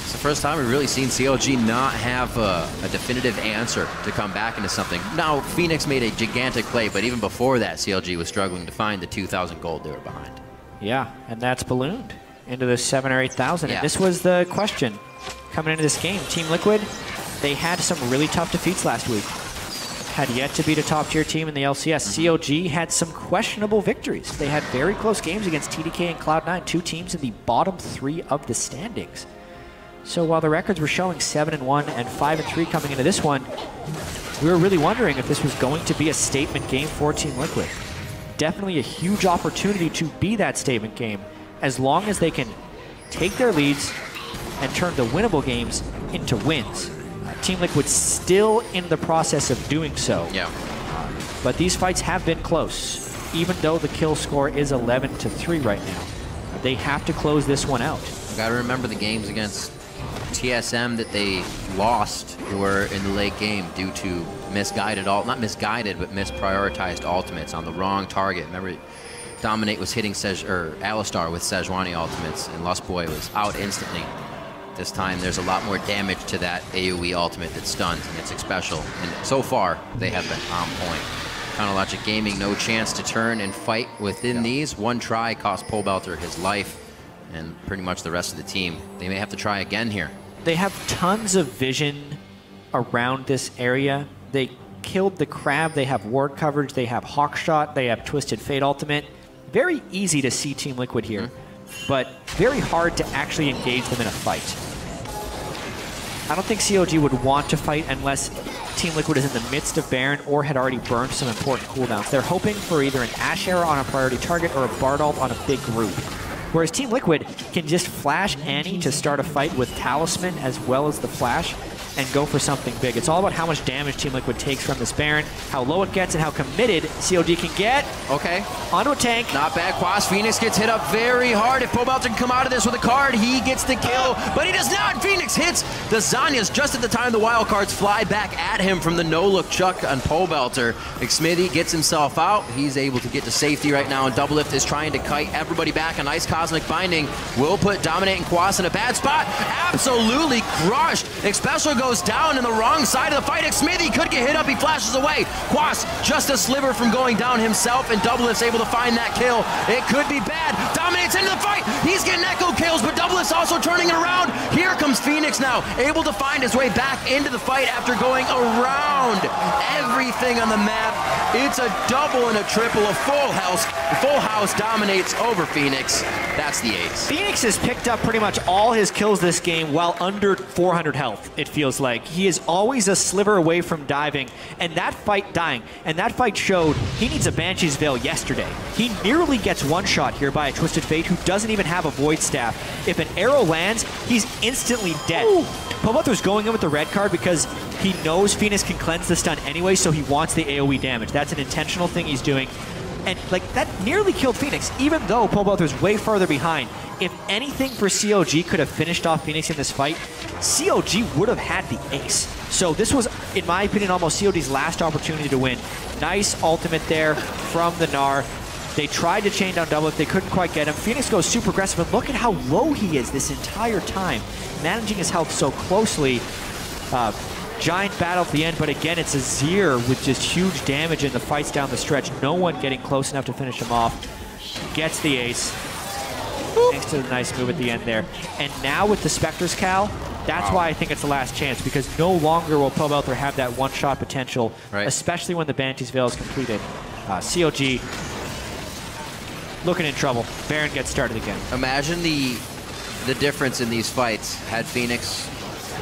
It's the first time we've really seen CLG not have a definitive answer to come back into something. Now, FeniX made a gigantic play, but even before that, CLG was struggling to find the 2,000 gold they were behind. Yeah, and that's ballooned into the 7,000 or 8,000. Yeah. And this was the question coming into this game. Team Liquid, they had some really tough defeats last week. Had yet to beat a top-tier team in the LCS. CLG had some questionable victories. They had very close games against TDK and Cloud9, 2 teams in the bottom 3 of the standings. So while the records were showing 7-1 and 5-3 coming into this one, we were really wondering if this was going to be a statement game for Team Liquid. Definitely a huge opportunity to be that statement game, as long as they can take their leads and turn the winnable games into wins. Team Liquid's still in the process of doing so. Yeah. But these fights have been close. even though the kill score is 11-3 right now. They have to close this one out. You got to remember the games against TSM that they lost were in the late game due to misguided, not misguided, but misprioritized ultimates on the wrong target. Remember, Dominate was hitting Alistar with Sejuani ultimates, and Lustboy was out instantly. This time, there's a lot more damage to that AoE ultimate that stuns, and it's Xpecial. And so far, they have been on point. Chronologic Gaming, no chance to turn and fight within these. One try cost Pobleter his life, and pretty much the rest of the team. They may have to try again here. They have tons of vision around this area. They killed the Crab, they have ward coverage, they have Hawkshot, they have Twisted Fate ultimate. Very easy to see Team Liquid here, but very hard to actually engage them in a fight. I don't think CLG would want to fight unless Team Liquid is in the midst of Baron or had already burned some important cooldowns. They're hoping for either an Ashe arrow on a priority target or a Bard ult on a big group. Whereas Team Liquid can just flash Annie to start a fight with Talisman as well as the flash and go for something big. It's all about how much damage Team Liquid takes from this Baron, how low it gets, and how committed CLG can get. Okay. Onto a tank. Not bad. Quas. FeniX gets hit up very hard. If Pobleter can come out of this with a card, he gets the kill, but he does not. FeniX hits the Zanyas just at the time the wild cards fly back at him from the no-look chuck on Pobleter. Xmithie gets himself out. He's able to get to safety right now, and Doublelift is trying to kite everybody back. A nice Cosmic Binding will put Dominate and Quas in a bad spot. Absolutely crushed. Xpecial goes down in the wrong side of the fight. Xmithie could get hit up. He flashes away. Quas just a sliver from going down himself, and Doublelift's able to find that kill. It could be bad. Dominate's into the fight. He's getting echo kills, but Doublelift's also turning it around. Here comes FeniX now, able to find his way back into the fight after going around everything on the map. It's a double and a triple. A full house dominates over FeniX. That's the ace. FeniX has picked up pretty much all his kills this game while under 400 health, it feels like. He is always a sliver away from dying, and that fight showed he needs a Banshee's Veil yesterday. He nearly gets one shot here by a Twisted Fate who doesn't even have a Void Staff. If an arrow lands, he's instantly dead. Pobleter's going in with the red card because he knows FeniX can cleanse the stun anyway, so he wants the AoE damage. That's an intentional thing he's doing. And like that nearly killed FeniX, even though Pobleter's way farther behind. If anything for CLG could have finished off FeniX in this fight, CLG would have had the ace. So this was, in my opinion, almost CLG's last opportunity to win. Nice ultimate there from the Gnar. They tried to chain down Doublelift, they couldn't quite get him. FeniX goes super aggressive, and look at how low he is this entire time, managing his health so closely. Giant battle at the end, but again, it's Azie with just huge damage in the fights down the stretch. No one getting close enough to finish him off. Gets the ace. Thanks to the nice move at the end there. And now with the Spectre's Cal, that's why I think it's the last chance, because no longer will Pobleter have that one-shot potential, especially when the Banshee's Veil is completed. CLG looking in trouble. Baron gets started again. Imagine the difference in these fights had FeniX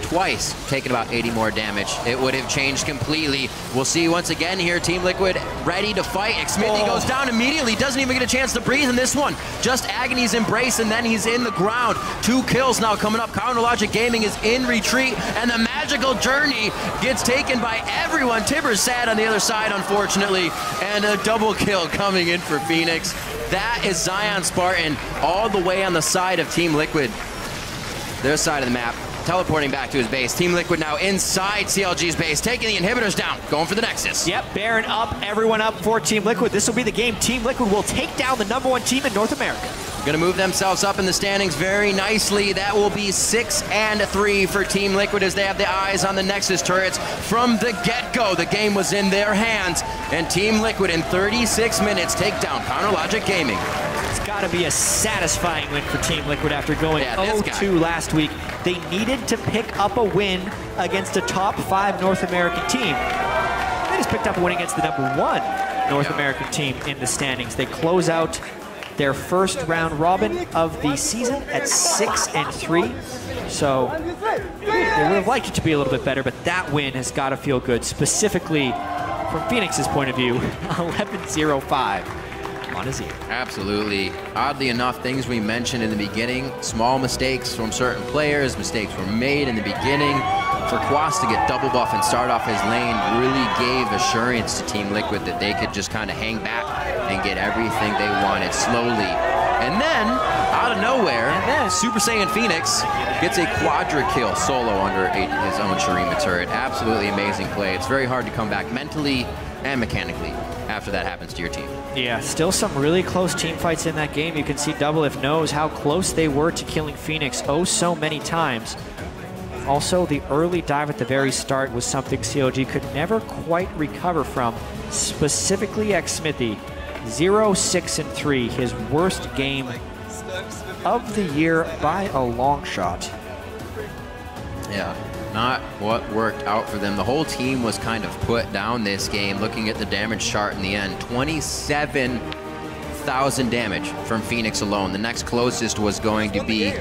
twice taken about 80 more damage. It would have changed completely. We'll see once again here, Team Liquid ready to fight. Xmithie goes down immediately, doesn't even get a chance to breathe in this one. Just Agony's Embrace, and then he's in the ground. 2 kills now coming up. Chronologic Gaming is in retreat, and the magical journey gets taken by everyone. Tibber's sad on the other side, unfortunately, and a double kill coming in for FeniX. That is ZionSpartan all the way on the side of Team Liquid. Their side of the map. Teleporting back to his base. Team Liquid now inside CLG's base, taking the inhibitors down, going for the Nexus. Yep, Baron up, everyone up for Team Liquid. This will be the game. Team Liquid will take down the #1 team in North America. Going to move themselves up in the standings very nicely. That will be 6-3 for Team Liquid as they have the eyes on the Nexus turrets from the get-go. The game was in their hands, and Team Liquid in 36 minutes take down Chronologic Gaming. It's got to be a satisfying win for Team Liquid after going 0-2 last week. They needed to pick up a win against a top 5 North American team. They just picked up a win against the #1 North American team in the standings. They close out their first round robin of the season at 6-3. So they would have liked it to be a little bit better, but that win has got to feel good, specifically from FeniX's point of view. 11-0-5 on Azie. Absolutely. Oddly enough, things we mentioned in the beginning, small mistakes from certain players, mistakes were made in the beginning. For Quas to get double buff and start off his lane really gave assurance to Team Liquid that they could just kind of hang back and get everything they wanted slowly. And then, out of nowhere, Super Saiyan FeniX gets a quadra kill solo under his own Shurima turret. Absolutely amazing play. It's very hard to come back mentally and mechanically after that happens to your team. Yeah, still some really close team fights in that game. You can see Doublelift knows how close they were to killing FeniX oh so many times. Also, the early dive at the very start was something CLG could never quite recover from, specifically Xmithie. 0-6-3, his worst game of the year by a long shot. Yeah, not what worked out for them. The whole team was kind of put down this game. Looking at the damage chart in the end, 27,000 damage from FeniX alone. The next closest was going to be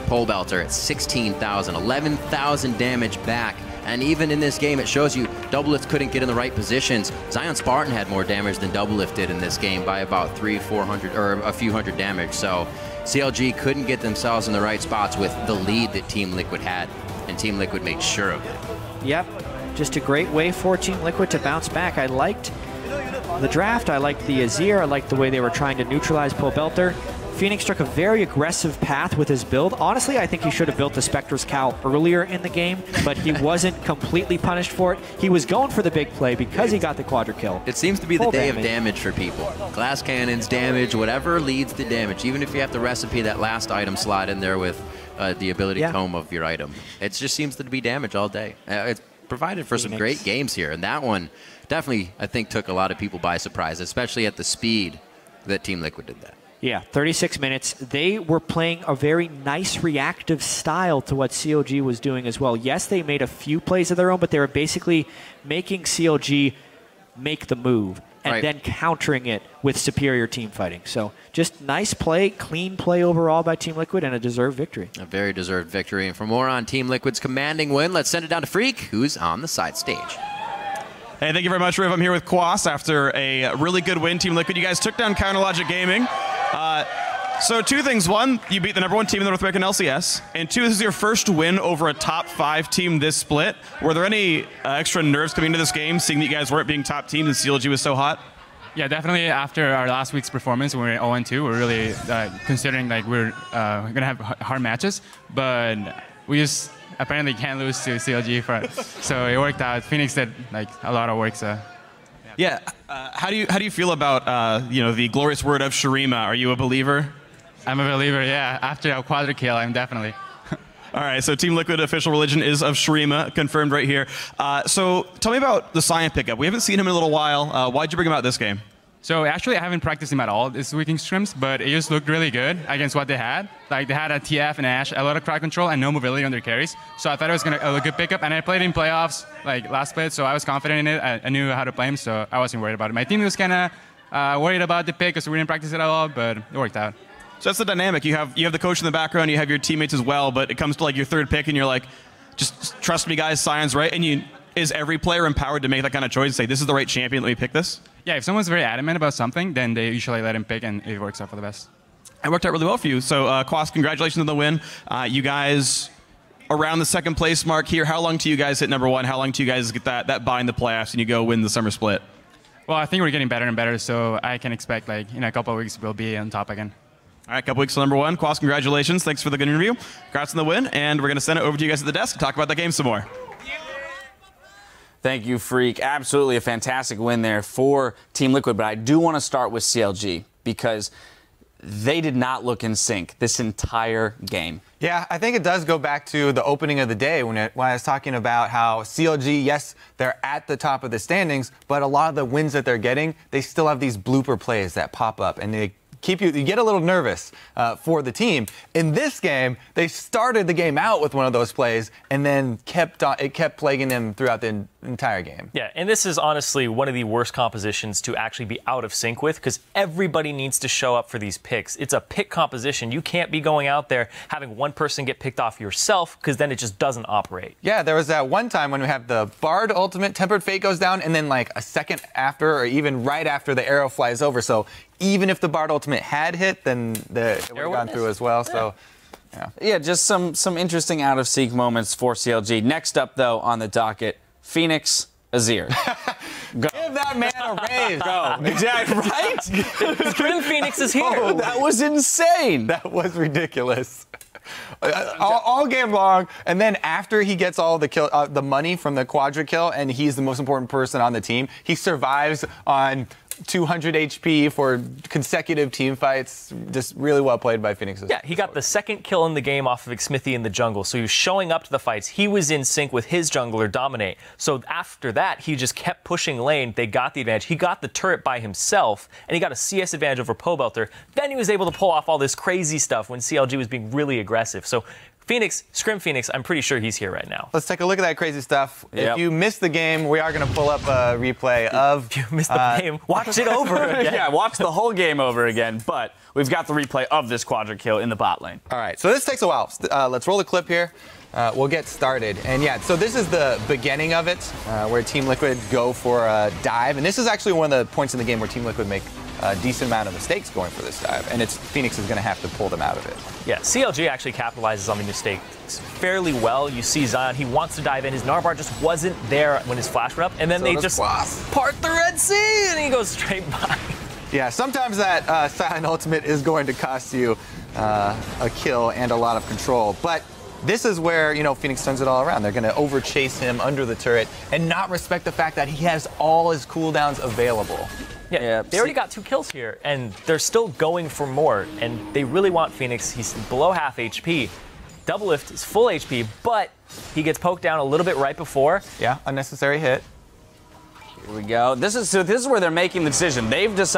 Pobleter at 16,000, 11,000 damage back. And even in this game, it shows you Doublelift couldn't get in the right positions. ZionSpartan had more damage than Doublelift did in this game by about 300-400 or a few hundred damage. So CLG couldn't get themselves in the right spots with the lead that Team Liquid had, and Team Liquid made sure of it. Yep, just a great way for Team Liquid to bounce back. I liked the draft, I liked the Azie, I liked the way they were trying to neutralize Pobleter. FeniX took a very aggressive path with his build. Honestly, I think he should have built the Spectre's Cowl earlier in the game, but he wasn't completely punished for it. He was going for the big play because he got the quadra kill. It seems to be the day of damage for people. Glass cannons, damage, whatever leads to damage. Even if you have to recipe that last item slot in there with the ability tome of your item. It just seems to be damage all day. It's provided for some great games here, and that one definitely, I think, took a lot of people by surprise, especially at the speed that Team Liquid did that. Yeah, 36 minutes. They were playing a very nice reactive style to what CLG was doing as well. Yes, they made a few plays of their own, but they were basically making CLG make the move and then countering it with superior team fighting. So just nice play, clean play overall by Team Liquid, and a deserved victory. A very deserved victory. And for more on Team Liquid's commanding win, let's send it down to Freak, who's on the side stage. Hey, thank you very much, Riv. I'm here with Quas after a really good win, Team Liquid. You guys took down Counterlogic Gaming. So two things. One, you beat the #1 team in the North American LCS. And two, this is your first win over a top 5 team this split. Were there any extra nerves coming into this game, seeing that you guys weren't being top teams and CLG was so hot? Yeah, definitely after our last week's performance, when we were 0-2, we're really considering like we're going to have hard matches. But we just apparently can't lose to CLG. So it worked out. FeniX did like a lot of work. So. Yeah, how do you feel about the glorious word of Shurima? Are you a believer? I'm a believer. Yeah, after a quadra kill, I'm definitely. All right, so Team Liquid official religion is of Shurima, confirmed right here. So tell me about the Sion pickup. We haven't seen him in a little while. Why'd you bring him out this game? So actually, I haven't practiced him at all this week in scrims, but it just looked really good against what they had. Like they had a TF and Ashe, a lot of crowd control, and no mobility on their carries. So I thought it was a good pickup, and I played in playoffs like last split, so I was confident in it. I knew how to play him, so I wasn't worried about it. My team was kind of worried about the pick because we didn't practice it at all, but it worked out. So that's the dynamic. You have the coach in the background, you have your teammates as well, but it comes to like your third pick, and you're like, just trust me, guys, Sion's right. And is every player empowered to make that kind of choice and say, this is the right champion, let me pick this? Yeah, if someone's very adamant about something, then they usually let him pick, and it works out for the best. It worked out really well for you. So, Quas, congratulations on the win. You guys around the second place mark here. How long till you guys hit #1? How long till you guys get that bye in the playoffs and you go win the summer split? Well, I think we're getting better and better, so I can expect like in a couple of weeks we'll be on top again. All right, a couple weeks till #1. Quas, congratulations. Thanks for the good interview. Congrats on the win, and we're going to send it over to you guys at the desk and talk about that game some more. Thank you, Freak. Absolutely a fantastic win there for Team Liquid, but I do want to start with CLG because they did not look in sync this entire game. Yeah, I think it does go back to the opening of the day when I was talking about how CLG, yes, they're at the top of the standings, but a lot of the wins that they're getting, they still have these blooper plays that pop up, and they you get a little nervous for the team. In this game, they started the game out with one of those plays and then it kept plaguing them throughout the entire game. Yeah, and this is honestly one of the worst compositions to actually be out of sync with because everybody needs to show up for these picks. It's a pick composition. You can't be going out there having one person get picked off yourself because then it just doesn't operate. Yeah, there was that one time when we have the Bard ultimate, Tempered Fate goes down, and then like a second after or even right after the arrow flies over. So even if the Bard ultimate had hit, then it would have gone through as well. So, yeah, just some interesting out of sync moments for CLG. Next up, though, on the docket, FeniX, Azie. Go. Give that man a raise. Go. Exactly. Right? Scrim FeniX is here. Oh, That was insane. That was ridiculous. All game long, and then after he gets all the kill, the money from the quadra kill, and he's the most important person on the team, he survives on 200 HP for consecutive team fights. Just really well played by FeniX. Yeah, he got the second kill in the game off of Xmithie in the jungle, so he was showing up to the fights. He was in sync with his jungler, Dominate. So after that, he just kept pushing lane. They got the advantage. He got the turret by himself, and he got a CS advantage over Pobleter. Then he was able to pull off all this crazy stuff when CLG was being really aggressive. So FeniX, Scrim FeniX, I'm pretty sure he's here right now. Let's take a look at that crazy stuff. Yep. If you missed the game, we are going to pull up a replay of... If you missed the game, watch it over again. Yeah, watch the whole game over again, but we've got the replay of this quadra kill in the bot lane. All right, so this takes a while. Let's roll the clip here. We'll get started. And yeah, so this is the beginning of it, where Team Liquid go for a dive. And this is actually one of the points in the game where Team Liquid make a decent amount of mistakes going for this dive. And it's FeniX is going to have to pull them out of it. Yeah, CLG actually capitalizes on the mistake fairly well. You see Sion, he wants to dive in. His Gnar bar just wasn't there when his flash went up. And then So they does just Quas. part the Red Sea, and he goes straight by. Yeah, sometimes that silent ultimate is going to cost you a kill and a lot of control. But this is where, FeniX turns it all around. They're going to over-chase him under the turret and not respect the fact that he has all his cooldowns available. Yeah, they already got 2 kills here, and they're still going for more, and they really want FeniX. He's below half HP. Doublelift is full HP, but he gets poked down a little bit right before. Yeah, unnecessary hit. Here we go. This is where they're making the decision. They've decided